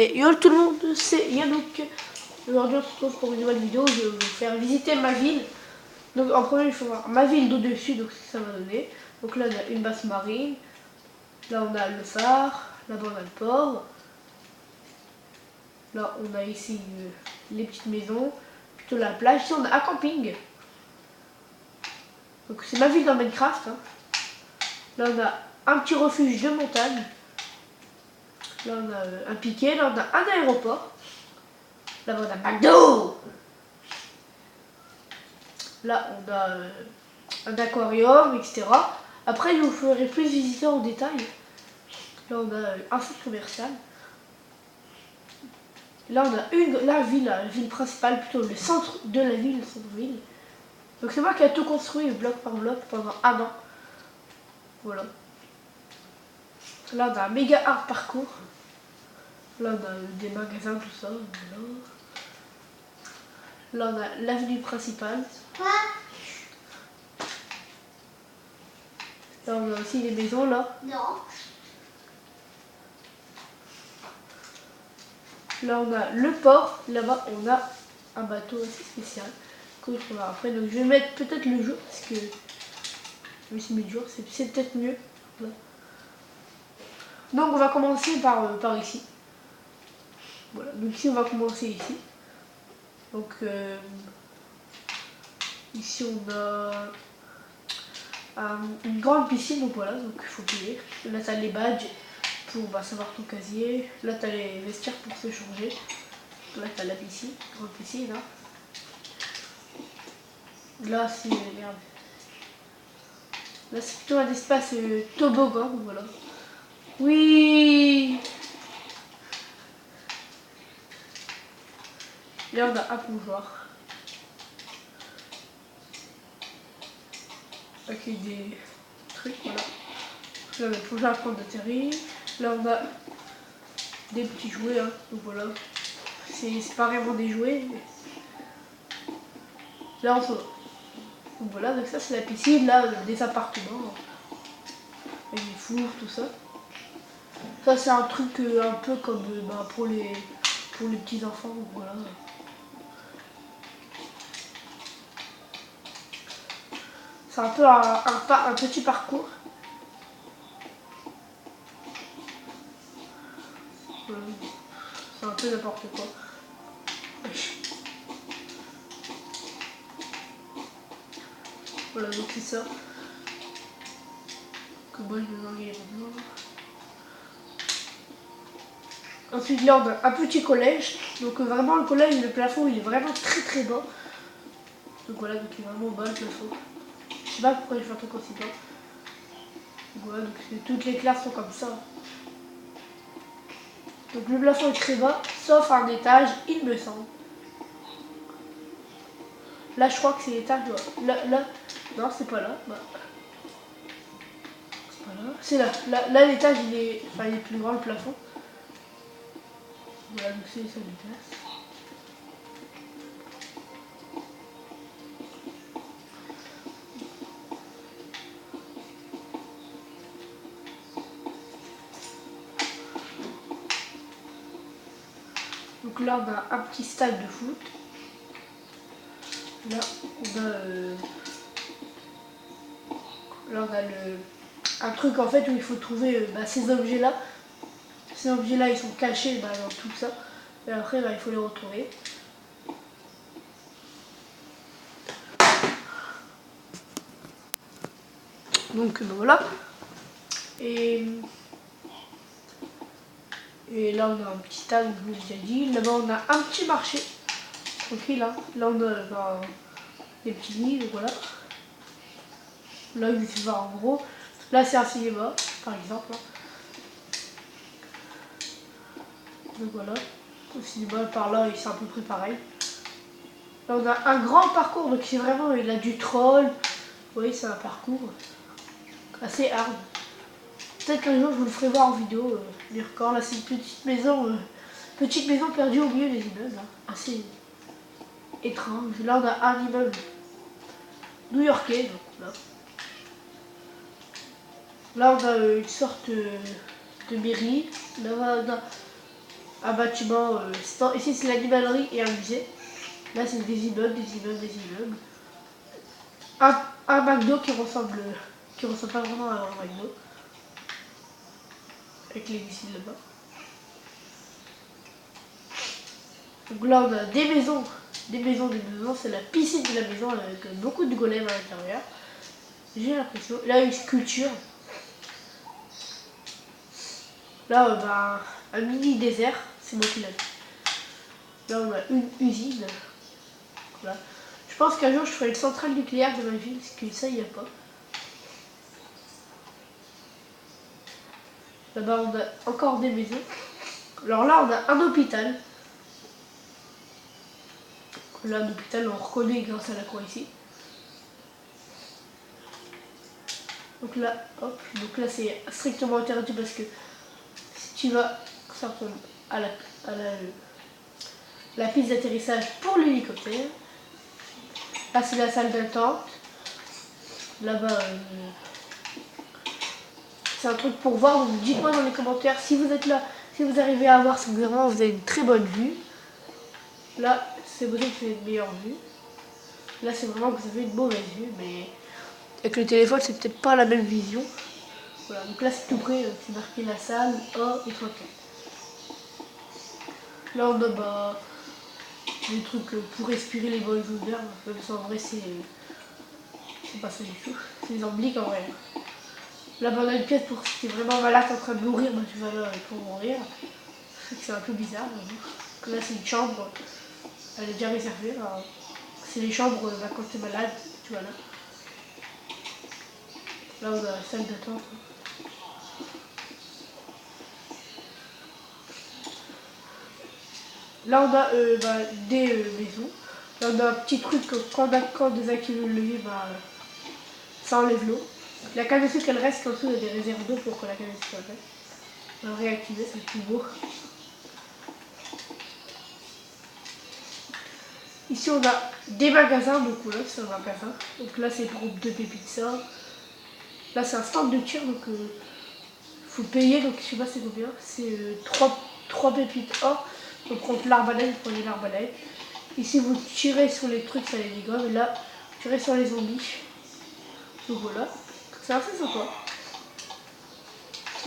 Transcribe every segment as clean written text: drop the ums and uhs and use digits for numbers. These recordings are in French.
Et yo tout le monde, c'est Yannouk. Aujourd'hui on se retrouve pour une nouvelle vidéo. Je vais vous faire visiter ma ville. Donc en premier il faut voir ma ville d'au-dessus, donc ça va donner. Donc là on a une basse marine. Là on a le phare. Là-bas on a le port. Là on a ici les petites maisons. Plutôt la plage. Ici on a un camping. Donc c'est ma ville dans Minecraft. Hein. Là on a un petit refuge de montagne. Là on a un piquet. Là on a un aéroport. Là on a McDo. Là on a un aquarium, etc. Après je vous ferai plus visiter en détail. Là on a un centre commercial. Là on a la ville principale, plutôt le centre de la ville, le centre-ville. Donc c'est moi qui ai tout construit bloc par bloc pendant un an. Voilà. Là on a un méga hard parcours. Là on a des magasins, tout ça. Voilà. Là on a l'avenue principale. Là on a aussi les maisons là. Non. Là on a le port. Là-bas on a un bateau assez spécial que je verrai après. Donc je vais mettre peut-être le jour parce que je vais essayer de mettre le jour, c'est peut-être mieux. Voilà. Donc on va commencer par ici. Voilà, donc ici on va commencer ici. Donc ici on a une grande piscine, donc voilà, donc il faut payer. Là t'as les badges pour savoir ton casier. Là t'as les vestiaires pour se changer. Là t'as la piscine, grande piscine. Hein. Là c'est merde. Là c'est plutôt un espace toboggan, donc voilà. Oui. Là on a un plongeoir. Avec des trucs, voilà. Là on a le plongeoir à prendre d'atterrir. Là on a des petits jouets, hein. Donc voilà. C'est pas vraiment des jouets. Mais... là on se... donc voilà, donc ça c'est la piscine, là des appartements. Avec des fours, tout ça. Ça c'est un truc un peu comme pour les petits enfants, donc voilà. C'est un peu un petit parcours. C'est un peu n'importe quoi. Voilà, donc c'est ça. Que moi je vais enlever. Ensuite là on a un petit collège. Donc vraiment le collège, le plafond il est vraiment très bas. Donc voilà, donc il est vraiment bas le plafond. Je sais pas pourquoi je fais un truc aussi bas. Donc voilà, donc toutes les classes sont comme ça. Donc le plafond est très bas, sauf un étage, il me semble. Là je crois que c'est l'étage. Là, non c'est pas là. Bah. C'est pas là. C'est là. Là l'étage il est plus grand le plafond. Voilà, donc c'est ça l'étage. Donc là on a un petit stade de foot. Là on a un truc en fait où il faut trouver ces objets là. Ces objets là ils sont cachés dans tout ça. Et après il faut les retrouver. Donc voilà. Et là on a un petit stade, comme je vous l'ai déjà dit. Là-bas on a un petit marché. Tranquille, hein. Là on a des petits nids, donc voilà. Là il va en gros. Là c'est un cinéma, par exemple. Donc voilà. Le cinéma par là c'est à peu près pareil. Là on a un grand parcours, donc c'est vraiment, il a du troll. Vous voyez, c'est un parcours assez hard. Peut-être qu'un jour je vous le ferai voir en vidéo, du record. Là c'est une petite maison perdue au milieu des immeubles, hein. Assez étrange. Là on a un immeuble new-yorkais, donc là. Là on a une sorte de mairie. Là on a un bâtiment. Ici, c'est l'animalerie et un musée. Là, c'est des immeubles, des immeubles, des immeubles. Un McDo qui ressemble pas vraiment à un McDo. Avec les missiles là-bas. Donc là, on a des maisons. Des maisons. C'est la piscine de la maison avec beaucoup de golems à l'intérieur. J'ai l'impression. Là, une sculpture. Là, un mini désert. C'est moi qui l'ai fait. Là, on a une usine. Voilà. Je pense qu'un jour, je ferai une centrale nucléaire de ma ville, parce que ça, il n'y a pas. Là-bas, on a encore des maisons. Alors là, on a un hôpital. Là, un hôpital, on reconnaît grâce à la croix ici. Donc là, hop, donc là, c'est strictement interdit parce que si tu vas à la piste d'atterrissage pour l'hélicoptère, là, c'est la salle d'attente. Là-bas, c'est un truc pour voir. Donc dites-moi dans les commentaires si vous êtes là, si vous arrivez à voir, si vraiment vous avez une très bonne vue. Là, c'est possible que vous avez une meilleure vue. Là, c'est vraiment que vous avez une mauvaise vue, mais avec le téléphone, c'est peut-être pas la même vision. Voilà, donc là, c'est tout près, c'est marqué la salle A et 3. Là, on a des trucs pour respirer les bonnes odeurs, même si en vrai, c'est pas ça du tout. C'est des ombliques en vrai. Là, on a une pièce pour si t'es vraiment malade en train de mourir, bah, tu vas là pour mourir. C'est un peu bizarre. Là, c'est une chambre. Elle est déjà réservée. C'est les chambres quand t'es malade, tu vois là. Là, on a la salle d'attente. Là, on a des maisons. Là, on a un petit truc quand on désactive le levier, ça enlève l'eau. La canne à sucre, elle reste en dessous, il y a des réserves d'eau pour que la canne à sucre reste. On va réactiver, c'est plus beau. Ici, on a des magasins, donc là, c'est un magasin. Donc là, c'est le groupe de pizza. Là, c'est un stand de tir, donc faut payer. Donc je sais pas c'est combien. C'est 3 pépites or. Donc contre l'arbalète, vous prenez l'arbalète. Ici, vous tirez sur les trucs, ça les dégomme. Et là, vous tirez sur les zombies. Donc voilà. C'est assez sympa.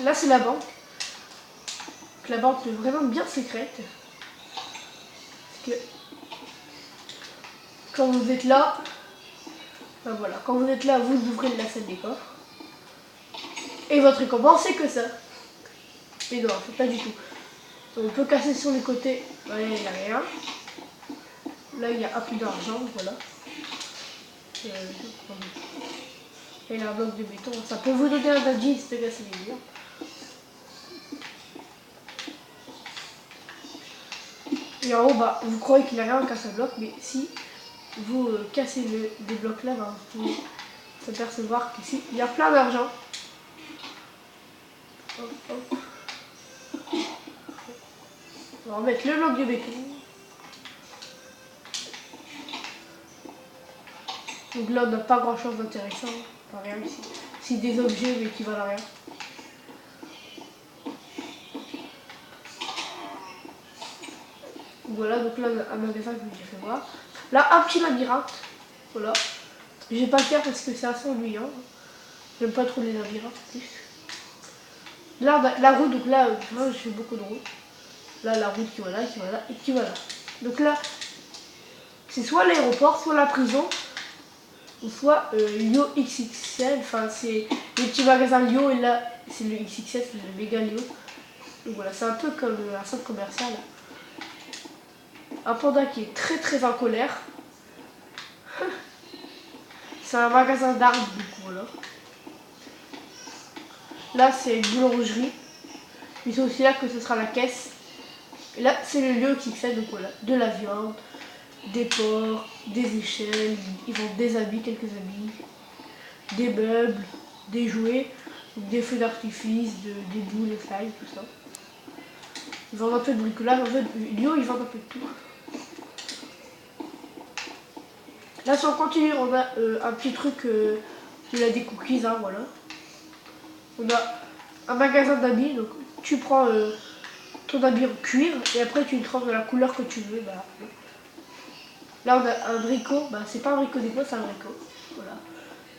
Là, c'est la banque. Donc, la banque est vraiment bien secrète. Parce que quand vous êtes là, voilà, quand vous êtes là, vous ouvrez la salle des coffres. Et votre récompense, c'est que ça. Mais non, c'est pas du tout. On peut casser sur les côtés. Là, il n'y a rien. Là, il y a un peu d'argent, voilà. Là, il y a un bloc de béton. Ça peut vous donner un indice de casser les murs. Et en haut, vous croyez qu'il n'y a rien en casse à bloc, mais si vous cassez des blocs là, vous pouvez s'apercevoir qu'ici, il y a plein d'argent. Hop, hop. On va remettre le bloc de béton. Donc là, on n'a pas grand chose d'intéressant. Pas rien ici. C'est des objets, mais qui valent rien. Voilà, donc là, un magasin que je vous ai fait voir. Là, un petit labyrinthe. Voilà. Je vais pas le faire parce que c'est assez ennuyant. J'aime pas trop les labyrinthes en plus. Là, la route, donc là, je fais beaucoup de routes. Là, la route qui va là, qui va là et qui va là. Donc là, c'est soit l'aéroport, soit la prison, ou soit Yo XXL. Enfin, c'est les petits magasins Yo et là, c'est le XXL, c'est le méga Yo. Donc voilà, c'est un peu comme un centre commercial. Un panda qui est très très en colère. C'est un magasin d'armes, du coup, voilà. Là, c'est une boulangerie. Mais c'est aussi là que ce sera la caisse. Et là, c'est le lieu qui excelle, donc voilà, de la viande, des porcs, des échelles, ils vendent des habits, quelques habits, des meubles, des jouets, des feux d'artifice, des boules, des fly, tout ça. Ils vendent un peu de bricolage, en fait, Lio, ils vendent un peu de tout. Là, si on continue, on a un petit truc, il a des cookies, hein, voilà. On a un magasin d'habits, donc tu prends ton habit en cuir et après tu le trempes de la couleur que tu veux. Bah, là on a un bricot, bah c'est pas un bricot d'école, c'est un bricot. Voilà.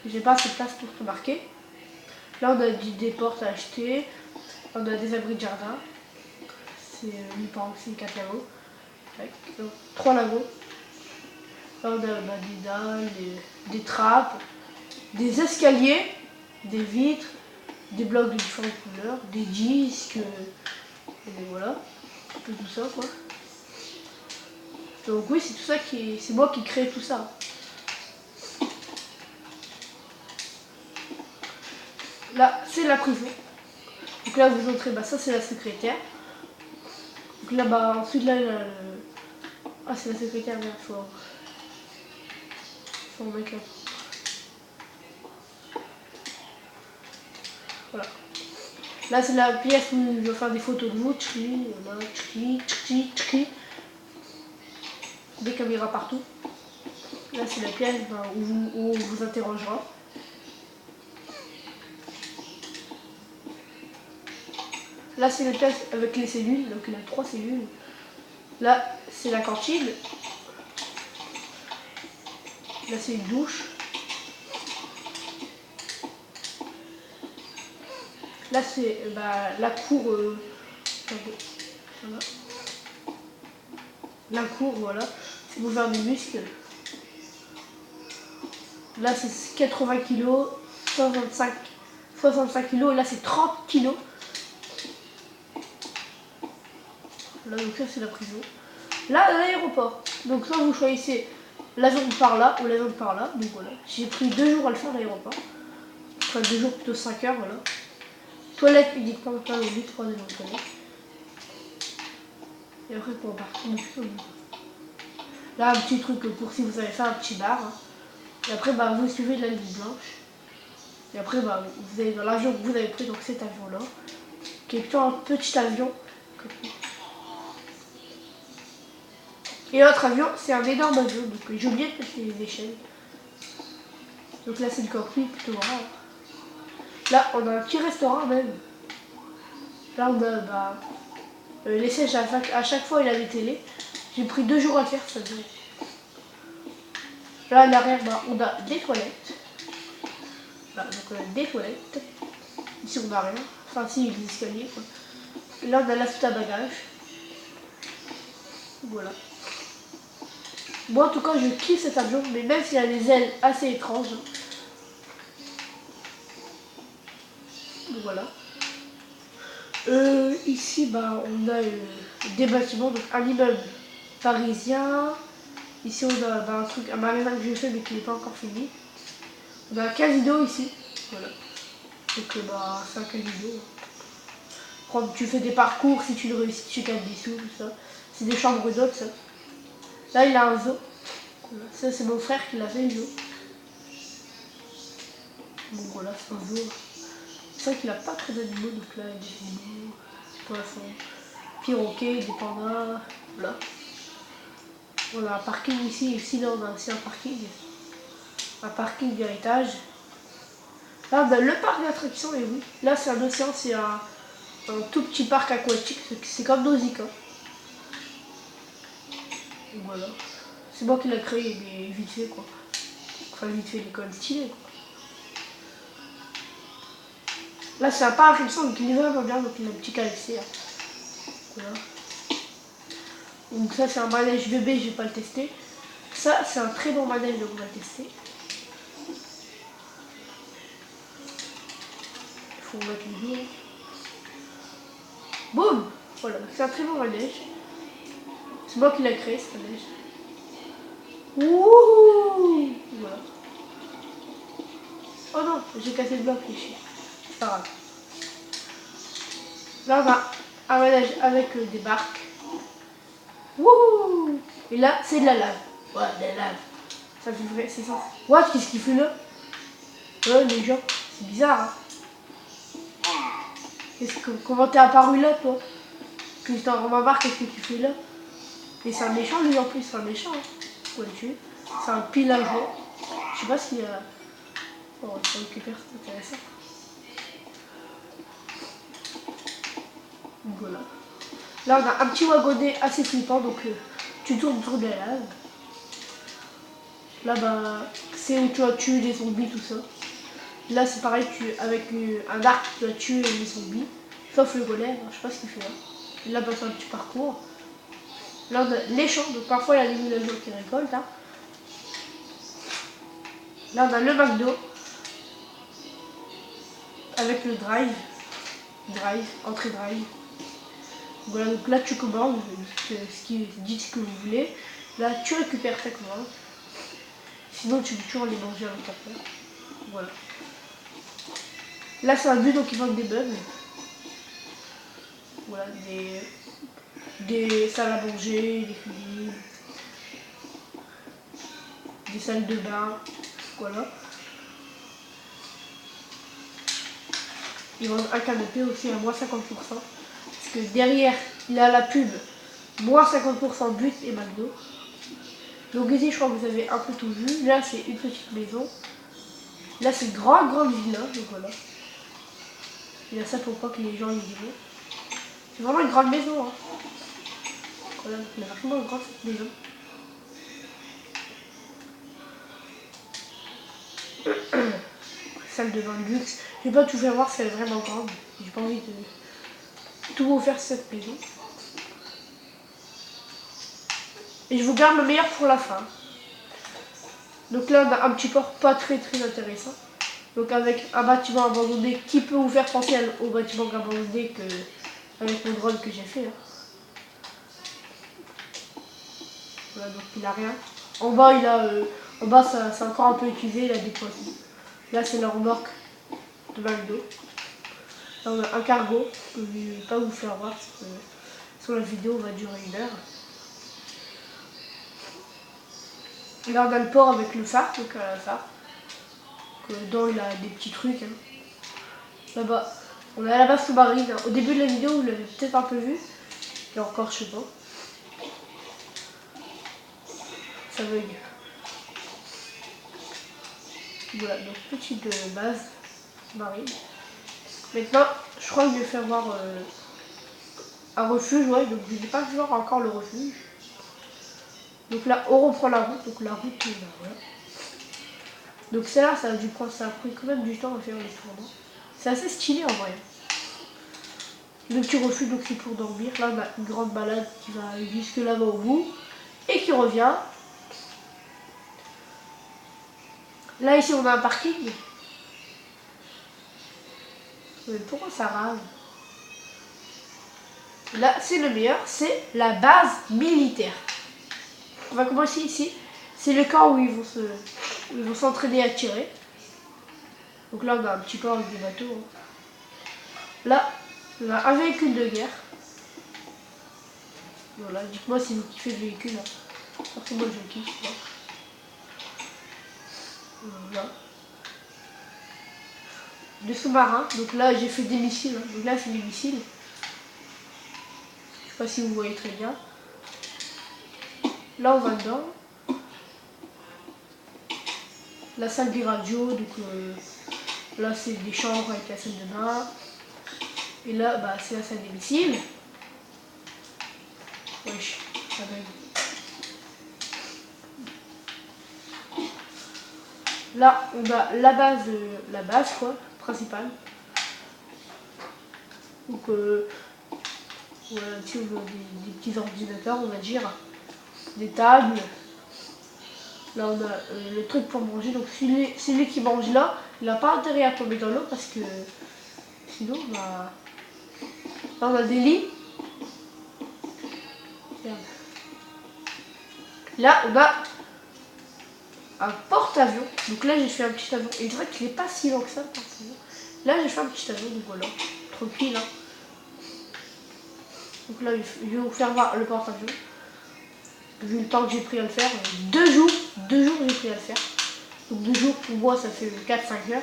J'ai pas assez de place pour te marquer. Là on a des portes à acheter, on a des abris de jardin. C'est 8 par aussi 4 lavos. Donc 3 lavos. Là on a des dalles, des trappes, des escaliers, des vitres, des blocs de différentes couleurs, des disques, et voilà, un peu tout ça quoi. Donc oui, c'est tout ça c'est moi qui crée tout ça. Là, c'est la prison. Donc là, vous entrez, bah ça c'est la secrétaire. Donc là, bah ensuite là, ah c'est la secrétaire, mais faut mettre là. Voilà. Là, c'est la pièce où je vais faire des photos de vous. Des caméras partout. Là, c'est la pièce où on vous interrogera. Là, c'est la pièce avec les cellules. Donc, il y a 3 cellules. Là, c'est la cantine. Là, c'est une douche. Là, c'est la cour. Voilà. La cour, voilà. C'est pour faire des muscles. Là, c'est 80 kg, 65 kg. Et là, c'est 30 kg. Là, donc ça, c'est la prison. Là, l'aéroport. Donc, soit vous choisissez l'avion par là ou l'avion par là. Donc, voilà. J'ai pris 2 jours à le faire, l'aéroport. Enfin, 2 jours, plutôt 5 heures, voilà. Toilette uniquement, pas le 3 des toilettes. Et après, pour partir, là, un petit truc pour si vous avez fait un petit bar. Hein. Et après, bah, vous suivez la ligne blanche. Et après, bah, vous allez dans l'avion que vous avez pris, donc cet avion-là, qui est plutôt un petit avion. Et l'autre avion, c'est un énorme avion, donc j'ai oublié de mettre les échelles. Donc là, c'est le cockpit, plutôt grand. Là, on a un petit restaurant même. Là, on a les sièges, à chaque fois, il a des télés. J'ai pris 2 jours à faire, ça devait. Là, à l'arrière, on a des toilettes. Là, donc on a des toilettes. Ici, on n'a rien. Enfin, si, les escaliers, quoi. Et là, on a la soute à bagages. Voilà. Moi, en tout cas, je kiffe cet avion, mais même s'il a des ailes assez étranges. Donc, voilà. Ici, on a des bâtiments, donc un immeuble parisien. Ici, on a un magasin que j'ai fait, mais qui n'est pas encore fini. On a un casino ici. Voilà. Donc, c'est un casino. Tu fais des parcours, si tu le réussis, tu gagnes des sous, tout ça. C'est des chambres d'hôtes, ça. Là, il a un zoo. Voilà. Ça, c'est mon frère qui l'a fait, le zoo. Bon, voilà, c'est un zoo. C'est vrai qu'il n'a pas trop d'animaux, donc là, il y a des animaux, poissons, perroquets, des pandas, voilà. On a un parking ici, là, on a aussi un parking. Un parking d'héritage. Là, le parc d'attractions, et oui. Là, c'est un océan, c'est un tout petit parc aquatique, c'est comme Nausicaa. Voilà. C'est moi qui l'ai créé, mais vite fait, quoi. Enfin, vite fait, il est quand même stylé, quoi. Là, c'est un parc d'attractions, donc il est vraiment bien, donc il a un petit KFC. Hein. Voilà. Donc ça, c'est un manège bébé, je vais pas le tester. Ça, c'est un très bon manège, donc on va le tester. Il faut mettre le dos. Boum! Voilà, c'est un très bon manège. C'est moi qui l'ai créé, ce manège. Wouhou! Voilà. Oh non, j'ai cassé le bloc, les chiens. C'est pas grave. Là, on a un manège avec des barques. Wouhou! Et là, c'est de la lave. Ouais, de la lave. Ça fait vrai, c'est ça. What? Qu'est-ce qu'il fait là? Ouais, les gens, c'est bizarre, hein. Comment t'es apparu là, toi? Que j'étais en ma barre, qu'est-ce que tu fais là? Et c'est un méchant, lui, en plus, c'est un méchant. Hein. Faut le tuer. C'est un pillageois. Je sais pas s'il y a... Oh, ça récupère, c'est intéressant. Voilà. Là, on a un petit wagonnet assez flippant, donc tu tournes autour de la lave. Là, bah, c'est où tu vas tuer les zombies, tout ça. Là, c'est pareil, avec un arc, tu vas tuer les zombies. Sauf le golem, hein, je sais pas ce qu'il fait là. Et là, bah, c'est un petit parcours. Là, on a les champs, donc parfois, il y a les villageois qui récoltent. Hein. Là, on a le McDo. Avec le drive. Entrée drive. Voilà, donc là, tu commandes dites ce que vous voulez. Là, tu récupères ta commande. Sinon, tu peux toujours les manger avec ta peur. Voilà. Là, c'est un but, donc il manque des bugs. Voilà, des salles à manger, des cuisines, des salles de bain. Voilà. Ils vendent un canapé aussi à moins 50%. Parce que derrière, il a la pub moins 50% but et McDo. Donc ici, je crois que vous avez un peu tout vu. Là, c'est une petite maison. Là, c'est grande villa. Donc voilà. Il y a ça pour pas que les gens y vivent. C'est vraiment une grande maison. Hein. Voilà, elle est vraiment grande cette maison. Salle de bain de luxe. Je vais pas tout faire voir si elle est vraiment grande. J'ai pas envie de tout vous faire cette maison. Et je vous garde le meilleur pour la fin. Donc là, on a un petit port pas très intéressant. Donc avec un bâtiment abandonné qui peut vous faire penser au bâtiment abandonné avec le drone que j'ai fait. Hein. Voilà, donc il a rien. En bas, en bas, c'est encore un peu utilisé, il a des poissons. Là, c'est la remorque de McDo. Là, on a un cargo que je ne vais pas vous faire voir parce que sur la vidéo va durer 1 heure. Là, on a le port avec le phare, donc le phare. Dedans, il a des petits trucs. Hein. Là-bas, on a la base sous-marine. Au début de la vidéo, vous l'avez peut-être un peu vu. Et encore, je sais pas. Ça bug. Voilà, donc petite base sous-marine. Maintenant, je crois que je vais faire voir un refuge. Ouais, donc je n'ai pas vu encore le refuge. Donc là, on reprend la route. Donc la route, là, voilà. Donc celle-là, ça a pris quand même du temps à faire les tournants. C'est assez stylé en vrai. Le petit refuge, donc c'est pour dormir. Là, on a une grande balade qui va jusque là-bas au bout. Et qui revient. Là, ici, on a un parking. Mais pourquoi ça rame? Là, c'est le meilleur. C'est la base militaire. On va commencer ici. C'est le camp où ils vont s'entraîner à tirer. Donc là, on a un petit port avec des bateaux. Hein. Là, on a un véhicule de guerre. Voilà, dites-moi si vous kiffez le véhicule. Hein. Parce que moi, je le kiffe. Hein. Voilà. Des sous-marins. Donc là, j'ai fait des missiles. Hein. Donc là, c'est des missiles. Je sais pas si vous voyez très bien. Là, on va dedans. La salle des radios. Donc là, c'est des chambres avec la salle de bain. Et là, bah, c'est la salle des missiles. Wesh, ça bug. Là, on a la base quoi, principale. Donc, voilà, des petits ordinateurs, on va dire. Des tables. Là, on a le truc pour manger. Donc, celui qui mange là, il n'a pas intérêt à tomber dans l'eau parce que sinon, bah. Là, on a des lits. Merde. Là, on a un porte-avions. Donc là, j'ai fait un petit avion. Et je dirais qu'il n'est pas si long que ça. Là, j'ai fait un petit avion. Donc voilà, tranquille. Hein. Donc là, je vais vous faire voir le porte-avions. Vu le temps que j'ai pris à le faire. 2 jours. 2 jours, j'ai pris à le faire. Donc 2 jours, pour moi, ça fait 4-5 heures.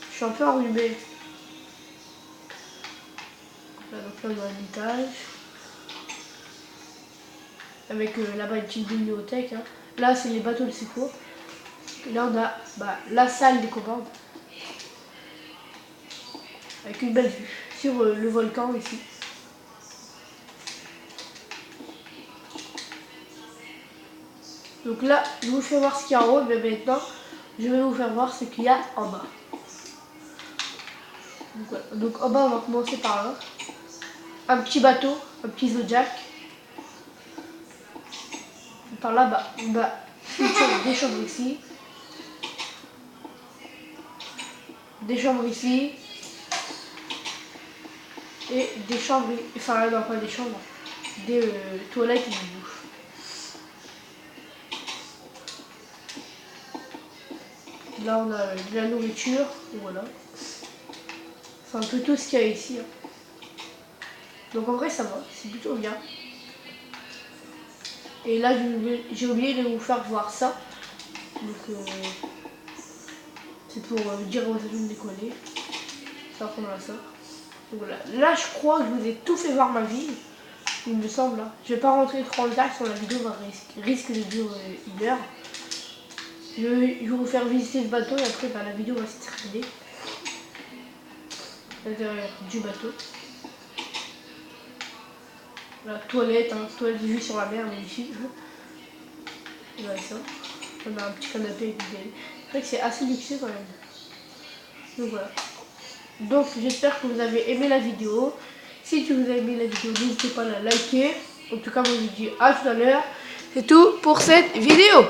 Je suis un peu enrhumé. Donc là, on a un étage. Avec là-bas une petite bibliothèque. Hein. Là, c'est les bateaux de secours. Et là, on a la salle des commandes. Avec une belle vue. sur le volcan ici. Donc là, je vous fais voir ce qu'il y a en haut, mais maintenant, je vais vous faire voir ce qu'il y a en bas. Donc, voilà. Donc en bas, on va commencer par là. Un petit bateau, un petit Zodiac. Par là, bah, des chambres ici. Des chambres ici. Et des chambres, enfin non, pas des chambres, des toilettes et des douches. Là, on a de la nourriture, voilà. C'est un peu tout ce qu'il y a ici. Donc en vrai, ça va, c'est plutôt bien. Et là, j'ai oublié de vous faire voir ça. Donc, c'est pour dire aux amis de décoller. Ça prendra ça. Donc voilà. Là, je crois que je vous ai tout fait voir ma ville. Il me semble. Hein. Je vais pas rentrer trop en détail sur la vidéo, risque de durer 1 heure. Je vais vous faire visiter ce bateau et après, bah, la vidéo va se terminer. L'intérieur du bateau. La toilette, hein, toilette vue sur la mer, magnifique. Voilà ça. On a un petit canapé avec des... C'est vrai que c'est assez luxueux quand même. Donc voilà. Donc j'espère que vous avez aimé la vidéo. Si tu vous avez aimé la vidéo, n'hésitez pas à la liker. En tout cas, moi je vous dis à tout à l'heure. C'est tout pour cette vidéo.